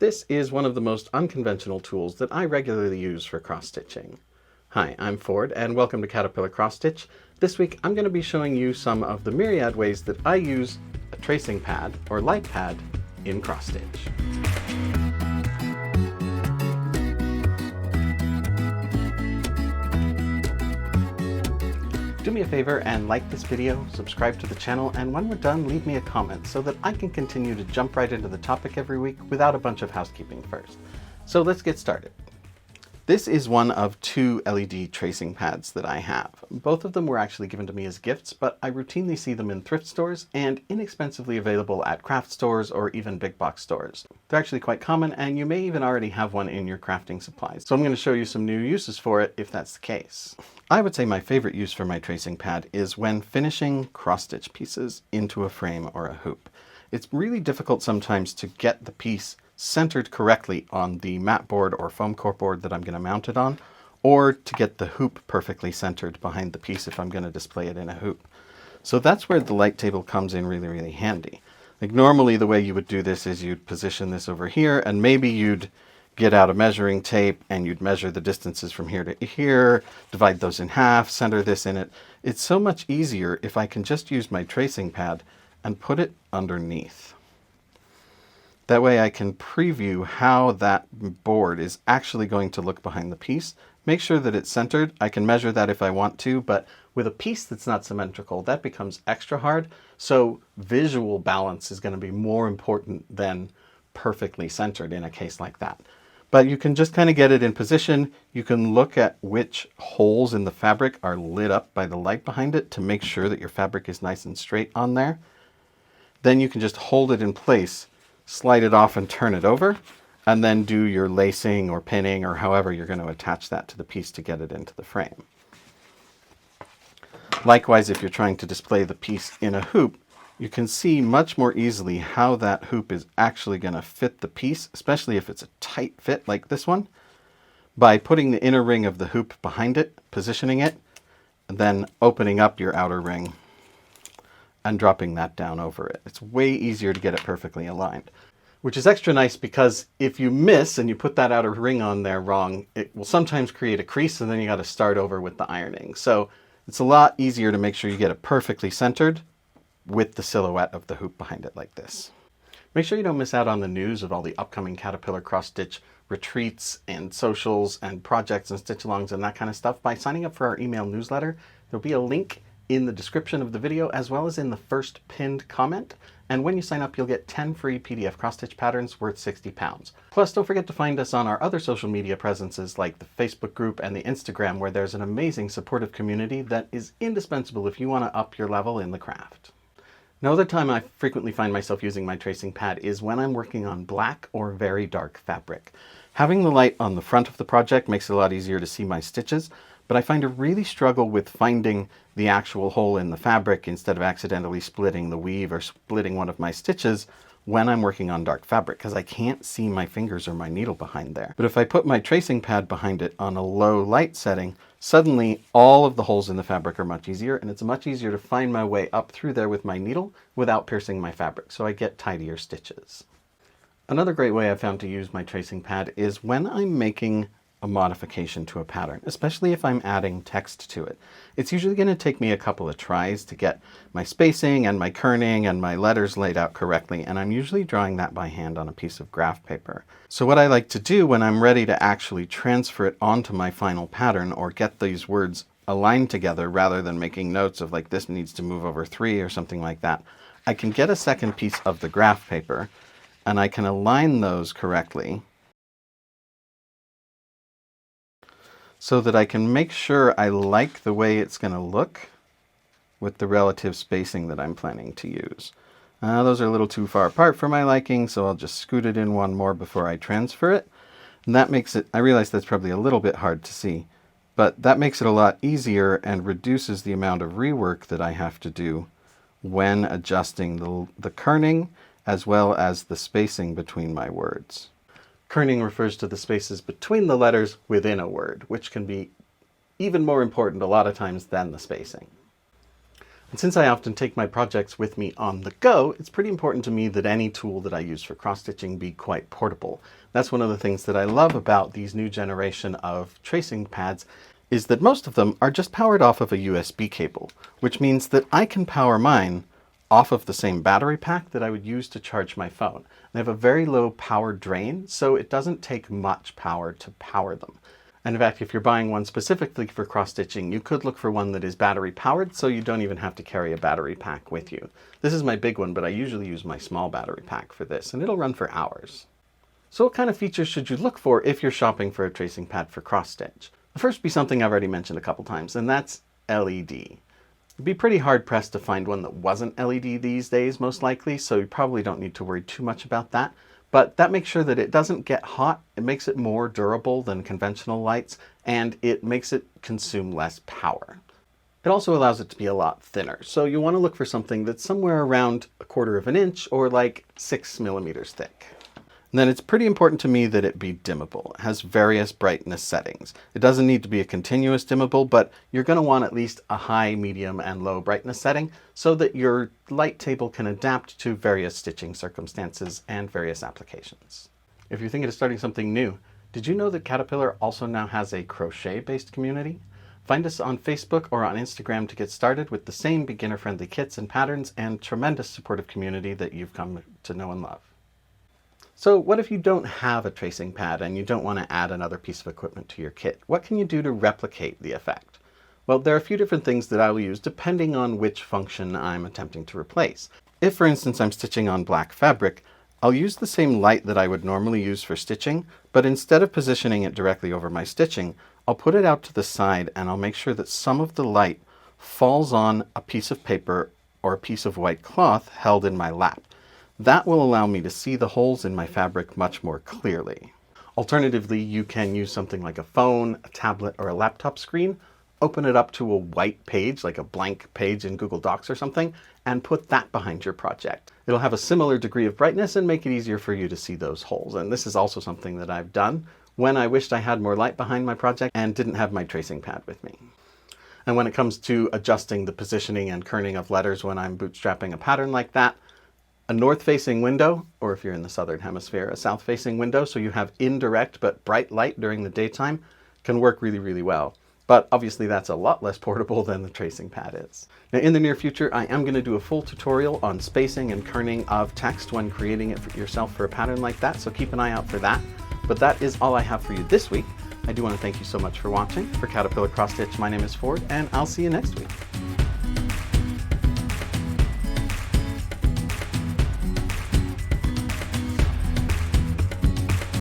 This is one of the most unconventional tools that I regularly use for cross-stitching. Hi, I'm Ford and welcome to Caterpillar Cross Stitch. This week I'm going to be showing you some of the myriad ways that I use a tracing pad or light pad in cross stitch. Do me a favor and like this video, subscribe to the channel, and when we're done, leave me a comment so that I can continue to jump right into the topic every week without a bunch of housekeeping first. So let's get started. This is one of two LED tracing pads that I have. Both of them were actually given to me as gifts, but I routinely see them in thrift stores and inexpensively available at craft stores or even big box stores. They're actually quite common, and you may even already have one in your crafting supplies. So I'm going to show you some new uses for it if that's the case. I would say my favorite use for my tracing pad is when finishing cross-stitch pieces into a frame or a hoop. It's really difficult sometimes to get the piece centered correctly on the mat board or foam core board that I'm going to mount it on, or to get the hoop perfectly centered behind the piece if I'm going to display it in a hoop. So that's where the light table comes in really handy. Like normally the way you would do this is you'd position this over here, and maybe you'd get out a measuring tape and you'd measure the distances from here to here, divide those in half, center this in it. It's so much easier if I can just use my tracing pad and put it underneath. That way I can preview how that board is actually going to look behind the piece. Make sure that it's centered. I can measure that if I want to, but with a piece that's not symmetrical, that becomes extra hard. So visual balance is going to be more important than perfectly centered in a case like that. But you can just kind of get it in position. You can look at which holes in the fabric are lit up by the light behind it to make sure that your fabric is nice and straight on there. Then you can just hold it in place, slide it off and turn it over, and then do your lacing or pinning or however you're going to attach that to the piece to get it into the frame. Likewise, if you're trying to display the piece in a hoop, you can see much more easily how that hoop is actually going to fit the piece, especially if it's a tight fit like this one, by putting the inner ring of the hoop behind it, positioning it, and then opening up your outer ring and dropping that down over it. It's way easier to get it perfectly aligned, which is extra nice because if you miss and you put that outer ring on there wrong, it will sometimes create a crease and then you got to start over with the ironing. So it's a lot easier to make sure you get it perfectly centered with the silhouette of the hoop behind it like this. Make sure you don't miss out on the news of all the upcoming Caterpillar Cross Stitch retreats and socials and projects and stitch-alongs and that kind of stuff by signing up for our email newsletter. There'll be a link in the description of the video as well as in the first pinned comment. And when you sign up, you'll get 10 free PDF cross-stitch patterns worth £60. Plus, don't forget to find us on our other social media presences like the Facebook group and the Instagram, where there's an amazing supportive community that is indispensable if you want to up your level in the craft. Another time I frequently find myself using my tracing pad is when I'm working on black or very dark fabric. Having the light on the front of the project makes it a lot easier to see my stitches, but I find a really struggle with finding the actual hole in the fabric instead of accidentally splitting the weave or splitting one of my stitches when I'm working on dark fabric, because I can't see my fingers or my needle behind there. But if I put my tracing pad behind it on a low light setting, suddenly all of the holes in the fabric are much easier, and it's much easier to find my way up through there with my needle without piercing my fabric, so I get tidier stitches. Another great way I've found to use my tracing pad is when I'm making a modification to a pattern, especially if I'm adding text to it. It's usually going to take me a couple of tries to get my spacing and my kerning and my letters laid out correctly, and I'm usually drawing that by hand on a piece of graph paper. So what I like to do when I'm ready to actually transfer it onto my final pattern or get these words aligned together rather than making notes of like this needs to move over 3 or something like that, I can get a second piece of the graph paper and I can align those correctly so that I can make sure I like the way it's going to look with the relative spacing that I'm planning to use. Those are a little too far apart for my liking, so I'll just scoot it in one more before I transfer it. And that makes it, I realize that's probably a little bit hard to see, but that makes it a lot easier and reduces the amount of rework that I have to do when adjusting the kerning as well as the spacing between my words. Kerning refers to the spaces between the letters within a word, which can be even more important a lot of times than the spacing. And since I often take my projects with me on the go, it's pretty important to me that any tool that I use for cross-stitching be quite portable. That's one of the things that I love about these new generation of tracing pads, is that most of them are just powered off of a USB cable, which means that I can power mine off of the same battery pack that I would use to charge my phone. They have a very low power drain, so it doesn't take much power to power them. And in fact, if you're buying one specifically for cross-stitching, you could look for one that is battery powered, so you don't even have to carry a battery pack with you. This is my big one, but I usually use my small battery pack for this, and it'll run for hours. So what kind of features should you look for if you're shopping for a tracing pad for cross-stitch? The first be something I've already mentioned a couple times, and that's LED. It'd be pretty hard-pressed to find one that wasn't LED these days, most likely, so you probably don't need to worry too much about that. But that makes sure that it doesn't get hot, it makes it more durable than conventional lights, and it makes it consume less power. It also allows it to be a lot thinner, so you want to look for something that's somewhere around 1/4 of an inch or like 6 millimeters thick. And then it's pretty important to me that it be dimmable. It has various brightness settings. It doesn't need to be a continuous dimmable, but you're going to want at least a high, medium, and low brightness setting so that your light table can adapt to various stitching circumstances and various applications. If you're thinking of starting something new, did you know that Caterpillar also now has a crochet-based community? Find us on Facebook or on Instagram to get started with the same beginner-friendly kits and patterns and tremendous supportive community that you've come to know and love. So what if you don't have a tracing pad and you don't want to add another piece of equipment to your kit? What can you do to replicate the effect? Well, there are a few different things that I will use depending on which function I'm attempting to replace. If, for instance, I'm stitching on black fabric, I'll use the same light that I would normally use for stitching, but instead of positioning it directly over my stitching, I'll put it out to the side and I'll make sure that some of the light falls on a piece of paper or a piece of white cloth held in my lap. That will allow me to see the holes in my fabric much more clearly. Alternatively, you can use something like a phone, a tablet, or a laptop screen, open it up to a white page, like a blank page in Google Docs or something, and put that behind your project. It'll have a similar degree of brightness and make it easier for you to see those holes. And this is also something that I've done when I wished I had more light behind my project and didn't have my tracing pad with me. And when it comes to adjusting the positioning and kerning of letters when I'm bootstrapping a pattern like that, a north-facing window, or if you're in the southern hemisphere, a south-facing window, so you have indirect but bright light during the daytime, can work really, really well. But obviously that's a lot less portable than the tracing pad is. Now in the near future, I am going to do a full tutorial on spacing and kerning of text when creating it for yourself for a pattern like that, so keep an eye out for that. But that is all I have for you this week. I do want to thank you so much for watching. For Caterpillar Cross Stitch, my name is Ford, and I'll see you next week.